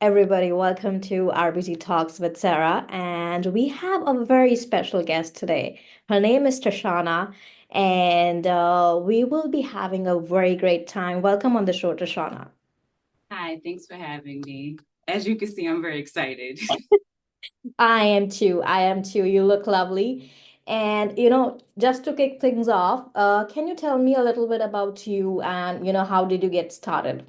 Everybody, welcome to RBG Talks with Sarah. And we have a very special guest today. Her name is Trishauna, and we will be having a very great time. Welcome on the show, Trishauna. Hi, thanks for having me. As you can see, I'm very excited. I am too. I am too. You look lovely. And, just to kick things off, can you tell me a little bit about you and, how did you get started?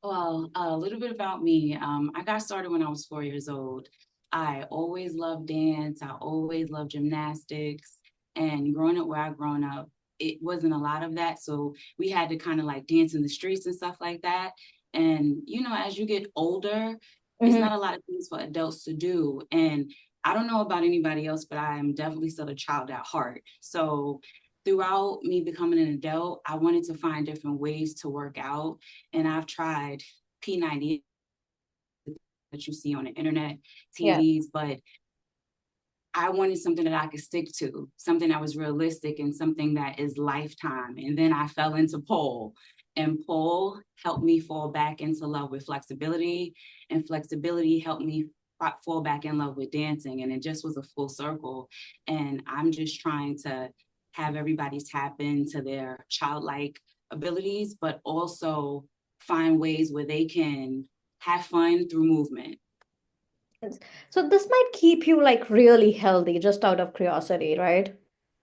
Well, a little bit about me. I got started when I was 4 years old. I always loved dance. I always loved gymnastics. And growing up where I grown up, it wasn't a lot of that. So we had to kind of like dance in the streets and stuff like that. And, as you get older, it's Mhm. not a lot of things for adults to do. And I don't know about anybody else, but I am definitely still a child at heart. So throughout me becoming an adult, I wanted to find different ways to work out. And I've tried P90 that you see on the internet, Yeah. TVs, but I wanted something that I could stick to, something that was realistic and something that is lifetime. And then I fell into pole, and pole helped me fall back into love with flexibility, and flexibility helped me fall back in love with dancing. And it just was a full circle. And I'm just trying to have everybody tap into their childlike abilities, but also find ways where they can have fun through movement. Yes. So this might keep you like really healthy, just out of curiosity, right?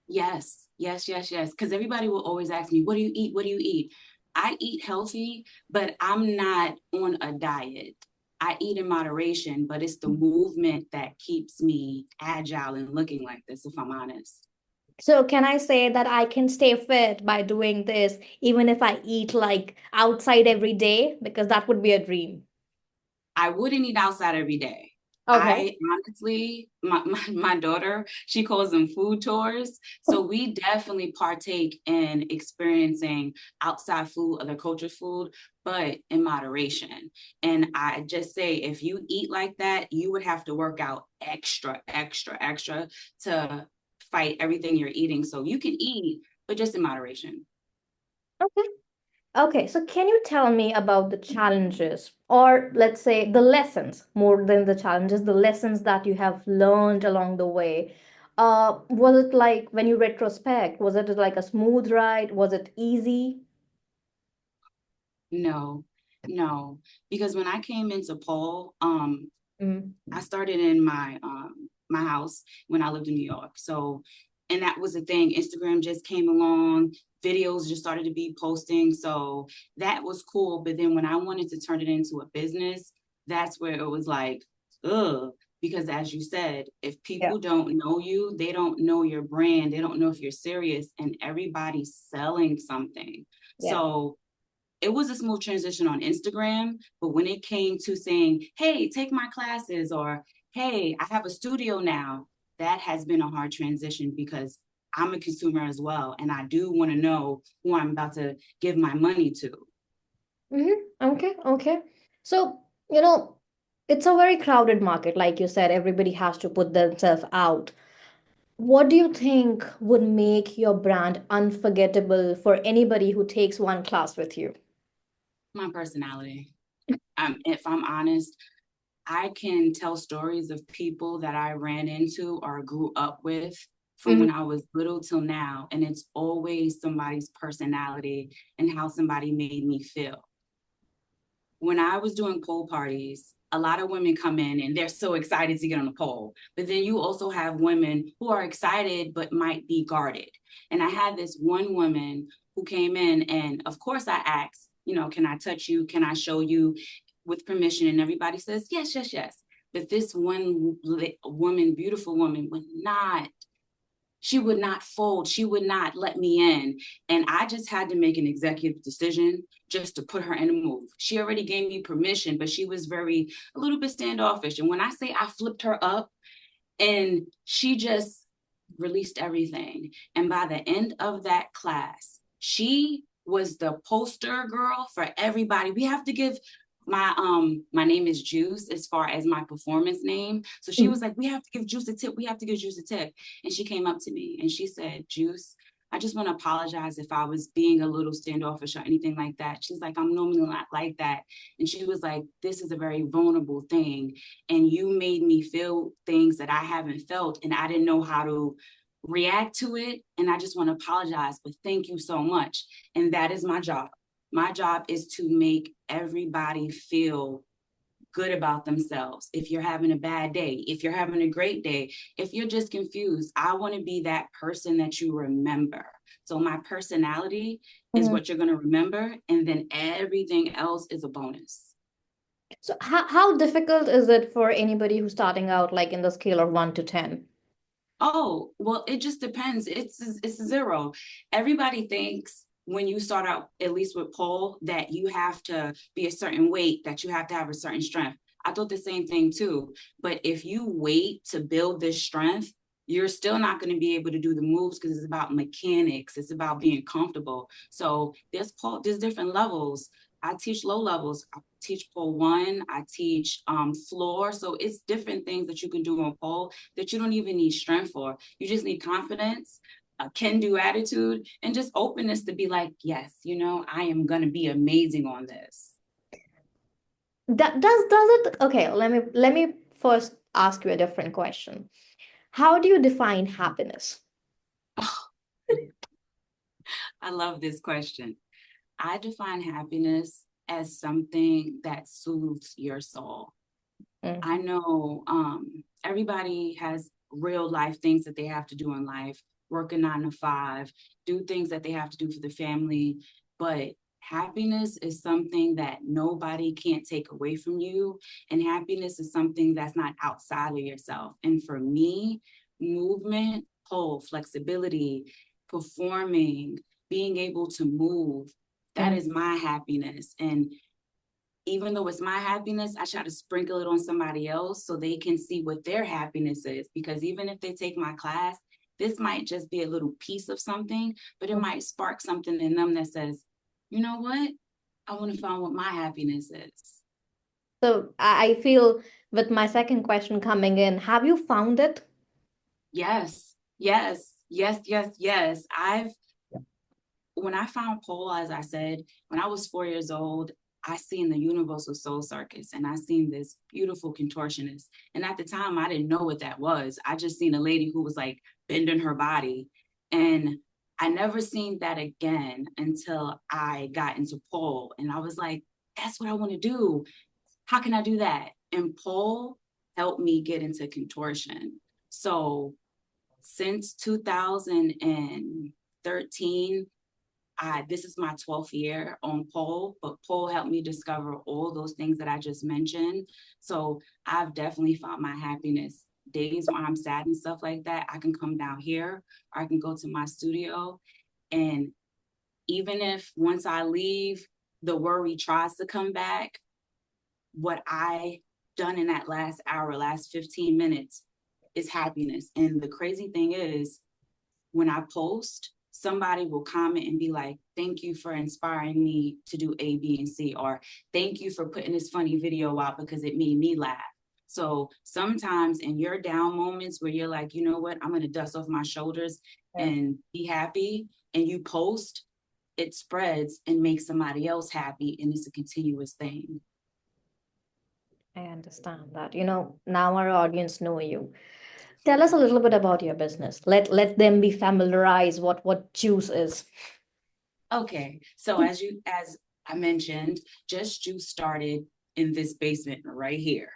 Yes, yes, yes, yes. Because everybody will always ask me, what do you eat? What do you eat? I eat healthy, but I'm not on a diet. I eat in moderation, but it's the movement that keeps me agile and looking like this, if I'm honest. So can I say that I can stay fit by doing this, even if I eat like outside every day? Because that would be a dream. I wouldn't eat outside every day. Okay. I honestly, my daughter, she calls them food tours. So we definitely partake in experiencing outside food, other culture food, but in moderation. And I just say, if you eat like that, you would have to work out extra, extra, extra to fight everything you're eating. So you can eat, but just in moderation. Okay. Okay, so can you tell me about the challenges, or let's say the lessons, more than the challenges, the lessons that you have learned along the way? Was it like when you retrospect, was it like a smooth ride? Was it easy? No, no, because when I came into pole, Mm. I started in my house when I lived in New York. So, and that was the thing. Instagram just came along, videos just started to be posting. So that was cool. But then when I wanted to turn it into a business, that's where it was like, ugh. Because as you said, if Yeah. people don't know you, they don't know your brand, they don't know if you're serious, and everybody's selling something. Yeah. So it was a smooth transition on Instagram, but when it came to saying, hey, take my classes, or hey, I have a studio now, that has been a hard transition because I'm a consumer as well. And I do want to know who I'm about to give my money to. Okay, okay. So, you know, it's a very crowded market. Like you said, everybody has to put themselves out. What do you think would make your brand unforgettable for anybody who takes one class with you? My personality. If I'm honest, I can tell stories of people that I ran into or grew up with from Mhm. when I was little till now. And it's always somebody's personality and how somebody made me feel. When I was doing pole parties, a lot of women come in and they're so excited to get on the pole. But then you also have women who are excited but might be guarded. And I had this one woman who came in, and of course I asked, can I touch you? Can I show you with permission? And everybody says, yes, yes, yes. But this one woman, beautiful woman, she would not fold. She would not let me in. And I just had to make an executive decision just to put her in a move. She already gave me permission, but she was a little bit standoffish. And when I say I flipped her up and she just released everything. And by the end of that class, she was the poster girl for everybody. We have to give my name is Juice as far as my performance name. So she was like, we have to give Juice a tip. We have to give Juice a tip. And she came up to me and she said, Juice, I just want to apologize if I was being a little standoffish or anything like that. She's like, I'm normally not like that. And she was like, this is a very vulnerable thing. And you made me feel things that I haven't felt. And I didn't know how to react to it. And I just want to apologize, but thank you so much. And that is my job. My job is to make everybody feel good about themselves. If you're having a bad day, if you're having a great day, if you're just confused, I want to be that person that you remember. So my personality is what you're going to remember, and then everything else is a bonus. So how difficult is it for anybody who's starting out, like in the scale of 1 to 10? Oh, well, it just depends. It's a zero. Everybody thinks when you start out, at least with pole, that you have to be a certain weight, that you have to have a certain strength. I thought the same thing too. But if you wait to build this strength, you're still not going to be able to do the moves because it's about mechanics. It's about being comfortable. So there's different levels. I teach low levels. I teach pole 1. I teach floor. So it's different things that you can do on pole that you don't even need strength for. You just need confidence, a can-do attitude, and just openness to be like, yes, I am going to be amazing on this. Does it, okay, let me first ask you a different question. How do you define happiness? I love this question. I define happiness as something that soothes your soul. I know everybody has real life things that they have to do in life, work a 9 to 5, do things that they have to do for the family. But happiness is something that nobody can't take away from you. And happiness is something that's not outside of yourself. And for me, movement, pole, flexibility, performing, being able to move, that is my happiness. And even though it's my happiness, I try to sprinkle it on somebody else so they can see what their happiness is. Because even if they take my class, this might just be a little piece of something, but it might spark something in them that says, you know what? I want to find what my happiness is. So I feel with my second question coming in, have you found it? Yes, yes, yes, yes, yes. When I found pole, as I said, when I was 4 years old, I seen the Universal Soul Circus and I seen this beautiful contortionist. And at the time, I didn't know what that was. I just seen a lady who was like bending her body. And I never seen that again until I got into pole. And I was like, that's what I want to do. How can I do that? And pole helped me get into contortion. So since 2013, this is my 12th year on pole, but pole helped me discover all those things that I just mentioned. So I've definitely found my happiness. Days when I'm sad and stuff like that, I can come down here or I can go to my studio. And even if once I leave, the worry tries to come back, what I done in that last hour, last 15 minutes is happiness. And the crazy thing is, when I post, somebody will comment and be like, thank you for inspiring me to do A, B, and C, or thank you for putting this funny video out because it made me laugh. So sometimes in your down moments where you're like, you know what, I'm going to dust off my shoulders and be happy, and you post, it spreads and makes somebody else happy, and it's a continuous thing. I understand that. Now our audience know you. Tell us a little bit about your business. Let them be familiarized what Juic is. Okay, so as I mentioned, Juic started in this basement right here.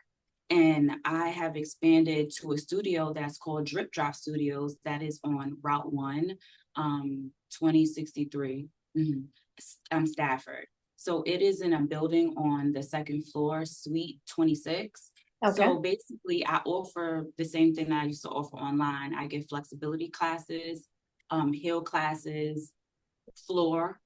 And I have expanded to a studio that's called Drip Drop Studios that is on Route 1, 2063, Stafford. So it is in a building on the second floor, Suite 26. Okay. So basically, I offer the same thing that I used to offer online. I give flexibility classes, heel classes, floor,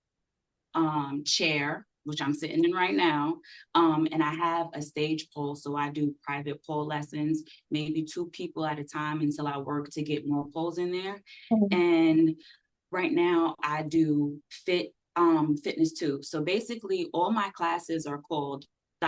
chair, which I'm sitting in right now. And I have a stage pole. So I do private pole lessons, maybe 2 people at a time until I work to get more poles in there. And right now I do fitness too. So basically all my classes are called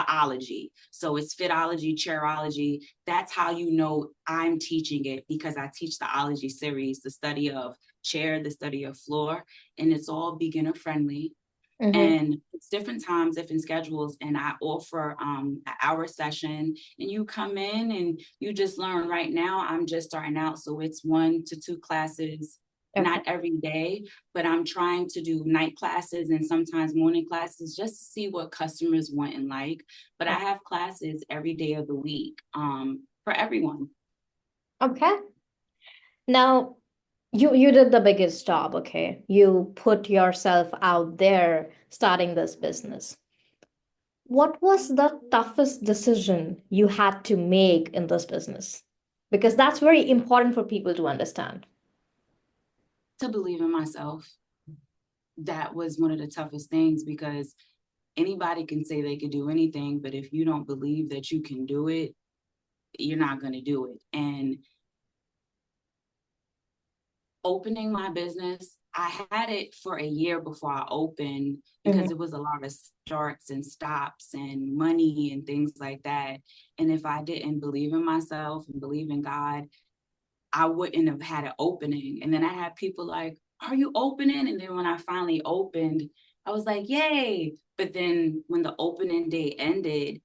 theology. So it's fitology, chairology. That's how you know I'm teaching it, because I teach the series, the study of chair, the study of floor, and it's all beginner friendly. Mm-hmm. And it's different times, different schedules, and I offer an hour session, and you come in and you just learn. Right now I'm just starting out, so it's 1 to 2 classes, Okay. not every day, but I'm trying to do night classes and sometimes morning classes just to see what customers want and like. But I have classes every day of the week for everyone. Okay. Now, you did the biggest job, okay? You put yourself out there starting this business. What was the toughest decision you had to make in this business? Because that's very important for people to understand. To believe in myself, that was one of the toughest things, because anybody can say they could do anything, but if you don't believe that you can do it, you're not going to do it. And opening my business, I had it for a year before I opened, Mhm. because it was a lot of starts and stops and money and things like that. And if I didn't believe in myself and believe in God, I wouldn't have had an opening. And then I had people like, "Are you opening?" And then when I finally opened, I was like, "Yay." But then when the opening day ended,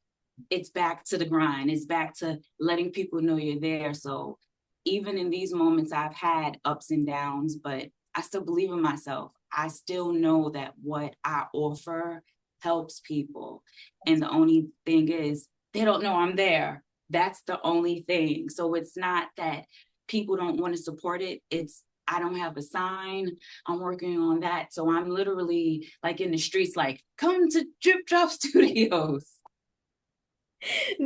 it's back to the grind. It's back to letting people know you're there. So even in these moments, I've had ups and downs, but I still believe in myself. I still know that what I offer helps people. And the only thing is, they don't know I'm there. That's the only thing. So it's not that people don't want to support it. It's, I don't have a sign. I'm working on that. So I'm literally like in the streets, like, come to Juic3 Studios.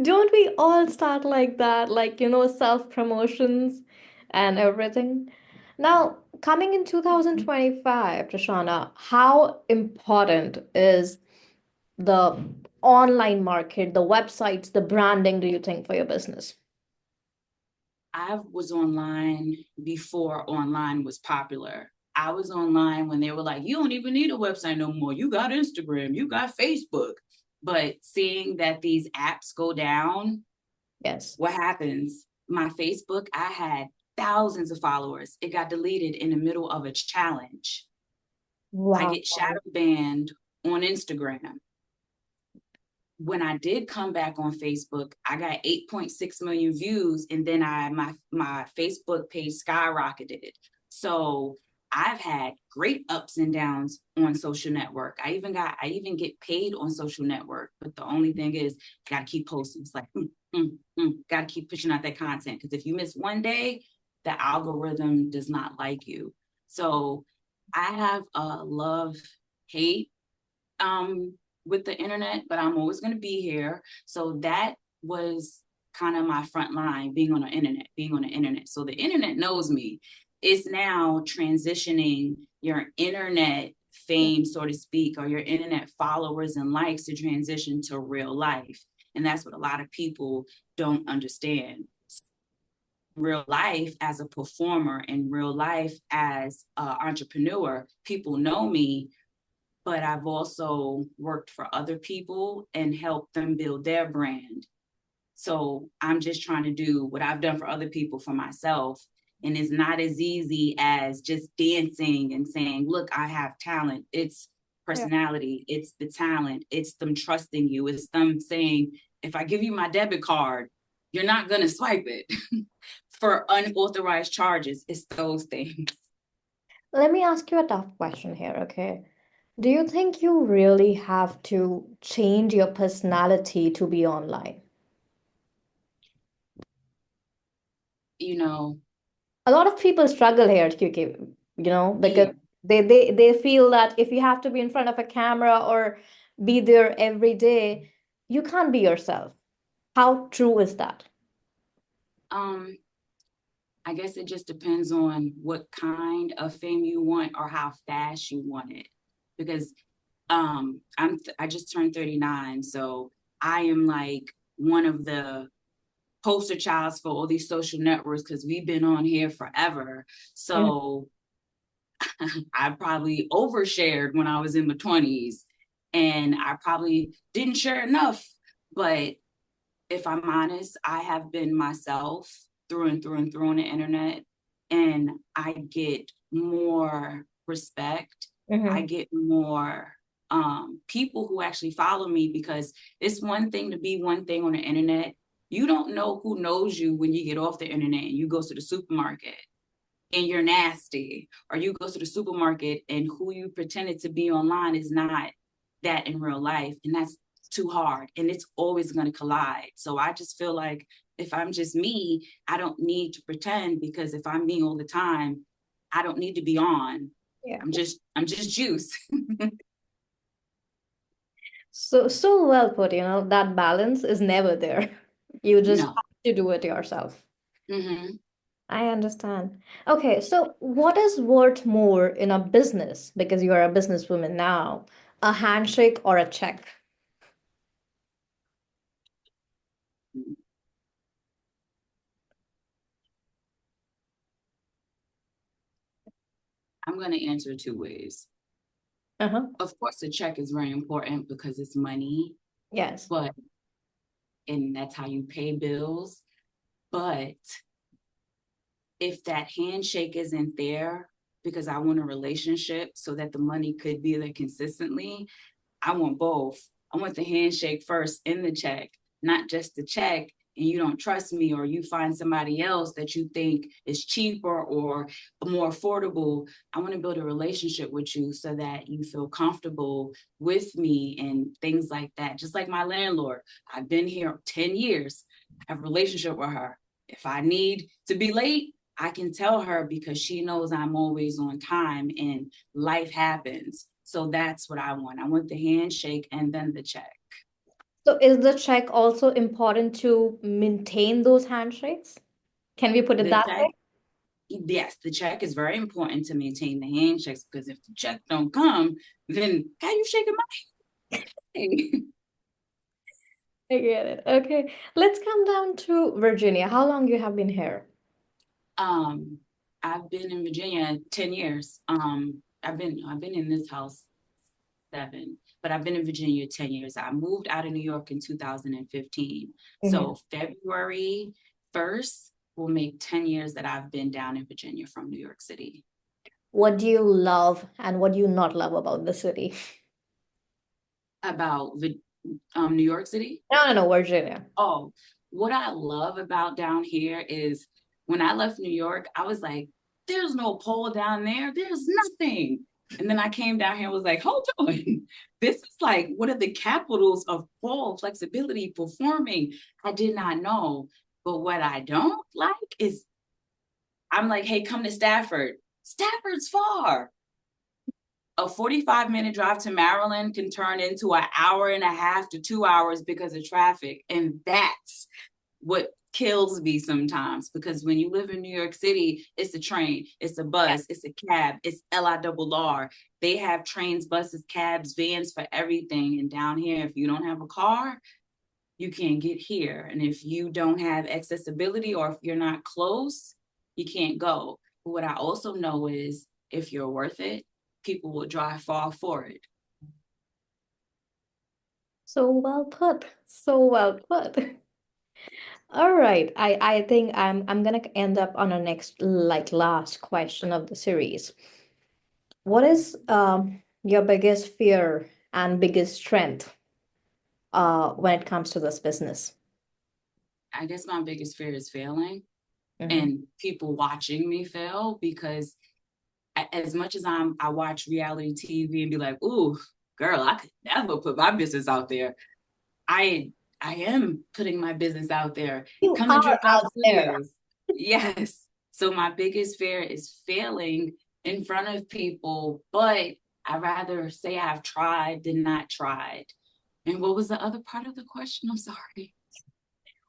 Don't we all start like that? Like, self promotions and everything. Now, coming in 2025, Trishana, how important is the online market, the websites, the branding, do you think, for your business? I was online before online was popular. I was online when they were like, you don't even need a website no more. You got Instagram, you got Facebook. But seeing that these apps go down, Yes. what happens? My Facebook, I had thousands of followers. It got deleted in the middle of a challenge. I Wow. get shadow banned on Instagram. When I did come back on Facebook, I got 8.6 million views, and then my Facebook page skyrocketed. So I've had great ups and downs on social network. I even get paid on social network, but the only thing is, got to keep posting. It's like, got to keep pushing out that content, because if you miss one day, the algorithm does not like you. So I have a love hate um with the internet, but I'm always going to be here. So that was kind of my front line, being on the internet. So the internet knows me. It's now transitioning your internet fame, so to speak, or your internet followers and likes to transition to real life. And that's what a lot of people don't understand. Real life as a performer, in real life as an entrepreneur, people know me, but I've also worked for other people and helped them build their brand. So I'm just trying to do what I've done for other people for myself. And it's not as easy as just dancing and saying, look, I have talent. It's Yeah. personality, it's the talent, it's them trusting you, it's them saying, if I give you my debit card, you're not going to swipe it for unauthorized charges. It's those things. Let me ask you a tough question here, okay? Do you think you really have to change your personality to be online? You know, A lot of people struggle here, QK, because yeah. they feel that if you have to be in front of a camera or be there every day, you can't be yourself. How true is that? Um, I guess it just depends on what kind of fame you want or how fast you want it. Because I just turned 39, so I am like one of the poster childs for all these social networks, because we've been on here forever. Mhm. So I probably overshared when I was in my 20s, and I probably didn't share enough But if I'm honest, I have been myself through and through and through on the internet, and I get more respect. I Mm-hmm. get more people who actually follow me, because it's one thing to be one thing on the internet. You don't know who knows you when you get off the internet and you go to the supermarket and you're nasty, or you go to the supermarket and who you pretended to be online is not that in real life. And that's too hard, and it's always going to collide. So I just feel like if I'm just me, I don't need to pretend, because if I'm me all the time, I don't need to be on. Yeah. I'm just juice. So well put, that balance is never there. You just No. have to do it yourself. Mm-hmm. I understand. Okay, so what is worth more in a business, because you are a businesswoman now, a handshake or a check? I'm going to answer two ways. Uh-huh. Of course, the check is very important because it's money, Yes. but and that's how you pay bills. But if that handshake isn't there, because I want a relationship so that the money could be there consistently, I want both. I want the handshake first in the check, not just the check. And you don't trust me, or you find somebody else that you think is cheaper or more affordable. I want to build a relationship with you so that you feel comfortable with me and things like that. Just like my landlord, I've been here 10 years, I have a relationship with her. If I need to be late, I can tell her because she knows I'm always on time and life happens. So that's what I want. I want the handshake and then the check. So is the check also important to maintain those handshakes? Can we put it The that check, way? yes, the check is very important to maintain the handshakes, because if the check don't come, then how you shaking my hand? I get it. Okay, let's come down to Virginia. How long you have been here? um, I've been in Virginia 10 years. I've been in this house 7, but I've been in Virginia 10 years. I moved out of New York in 2015. Mhm. So February 1st will make 10 years that I've been down in Virginia from New York City. What do you love and what do you not love about the city? About New York City? No, no, no, Virginia. Oh, what I love about down here is when I left New York, I was like, there's no pole down there. There's nothing. And then I came down here and was like, hold on. This is like one of the capitals of pole flexibility performing. I did not know. But what I don't like is I'm like, hey, come to Stafford. Stafford's far. A 45-minute drive to Maryland can turn into an hour and a half to 2 hours because of traffic. And that's what kills me sometimes, because when you live in New York City, it's a train, it's a Yeah. bus, it's a cab, it's LIRR. They have trains, buses, cabs, vans for everything. And down here, if you don't have a car, you can't get here. And if you don't have accessibility, or if you're not close, you can't go. But what I also know is if you're worth it, people will drive far for it. So well put. So well put. All right. I think I'm gonna end up on our next like last question of the series. What is your biggest fear and biggest strength when it comes to this business? I guess my biggest fear is failing Hmm. and people watching me fail, because as much as I watch reality TV and be like, ooh, girl, I could never put my business out there. I I am putting my business out there. You Come and are drink my out there. studios. Yes. So my biggest fear is failing in front of people, but I rather say I've tried than not tried. And what was the other part of the question? I'm sorry.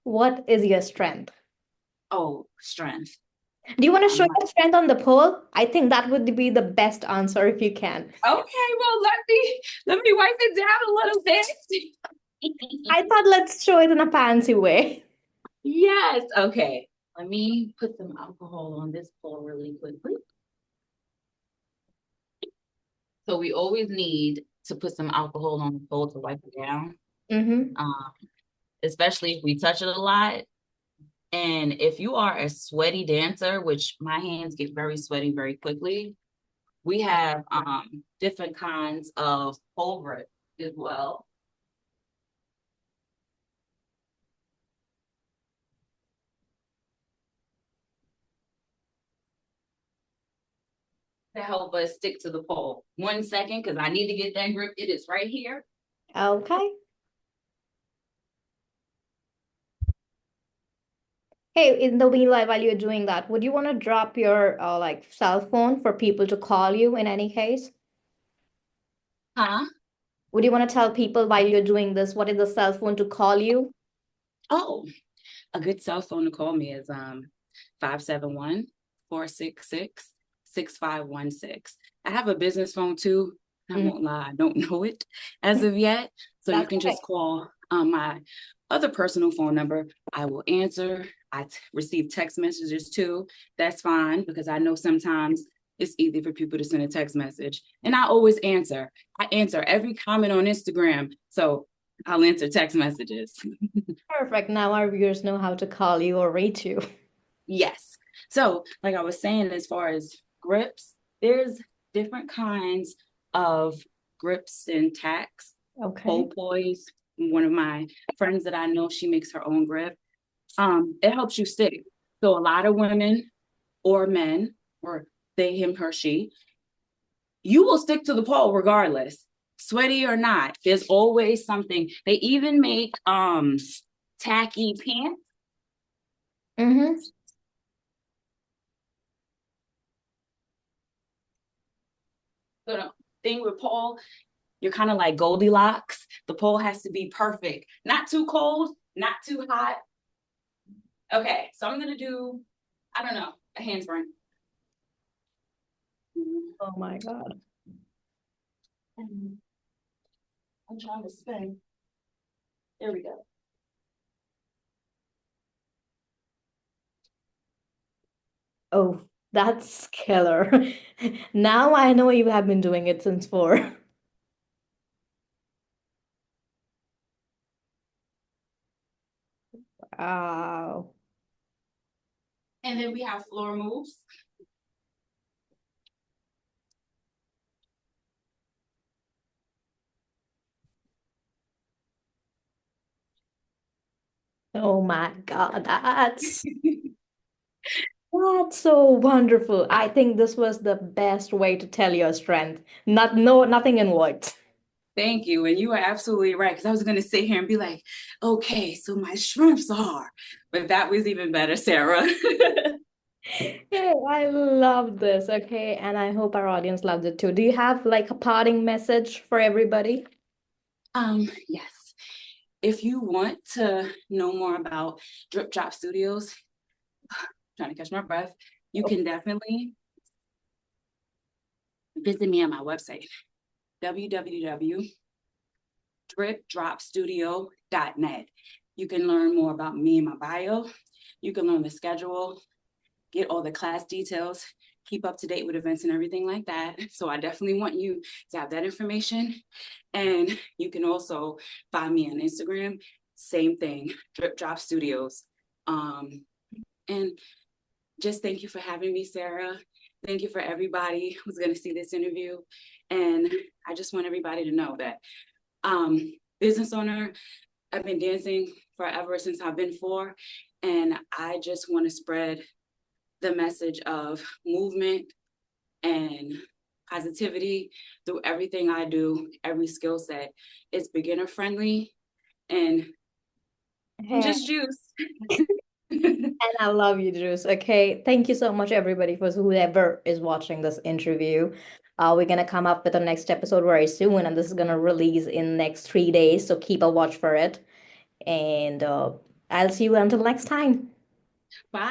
What is your strength? Oh, strength. Do you want to show I'm like, your strength on the poll? I think that would be the best answer if you can. okay, well, let me wipe it down a little bit. I thought let's show it in a fancy way. Yes. Okay. Let me put some alcohol on this bowl really quickly. So we always need to put some alcohol on the bowl to wipe it down. Mm-hmm. Um, especially if we touch it a lot. And if you are a sweaty dancer, which my hands get very sweaty very quickly, we have different kinds of pole grip as well to help us stick to the pole. 1 second, because I need to get that grip. It is right here. Okay. Hey, in the meanwhile, while you're doing that, would you want to drop your like cell phone for people to call you in any case? Huh? Would you want to tell people while you're doing this, what is the cell phone to call you? Oh, a good cell phone to call me is 571-466-6516. I have a business phone too. I Mm, won't lie, I don't know it as of yet. So you that's can okay. just call my other personal phone number. I will answer. Receive text messages too. That's fine because I know sometimes it's easy for people to send a text message. And I always answer. I answer every comment on Instagram. So I'll answer text messages. Perfect. Now our viewers know how to call you or reach you. Yes. So, like I was saying, as far as grips, there's different kinds of grips and tacks. Okay. Pole poise, one of my friends that I know, she makes her own grip. It helps you stick. So a lot of women or men, or they, him, her, she, you will stick to the pole regardless, sweaty or not. There's always something. They even make tacky pants. Mm-hmm. So the thing with pole, you're kind of like Goldilocks. The pole has to be perfect. Not too cold, not too hot. Okay, so I'm gonna do, I don't know, a handspring. Oh my God. I'm trying to spin. There we go. Oh, that's killer. Now I know you have been doing it since four. Wow. And then we have floor moves. Oh my God. That's so wonderful. I think this was the best way to tell your strength. Nothing in words. Thank you. And you are absolutely right. Because I was going to sit here and be like, okay, so my strengths are. But that was even better, Sarah. Hey, I love this. Okay, and I hope our audience loves it too. Do you have like a parting message for everybody? Yes. If you want to know more about Drip Drop Studios, trying to catch my breath, you can definitely visit me on my website, www.dripdropstudio.net. You can learn more about me and my bio. You can learn the schedule, get all the class details, keep up to date with events and everything like that. So I definitely want you to have that information. And you can also find me on Instagram, same thing, Drip Drop Studios. And just thank you for having me, Sarah. Thank you for everybody who's going to see this interview. And I just want everybody to know that business owner, I've been dancing forever since I've been 4. And I just want to spread the message of movement and positivity through everything I do, every skill set. It's beginner friendly and Hey, just juice. and I love you, Juice. Okay, thank you so much, everybody, for whoever is watching this interview. We're gonna come up with the next episode very soon, and this is gonna release in next 3 days. So keep a watch for it. And I'll see you until next time. Bye.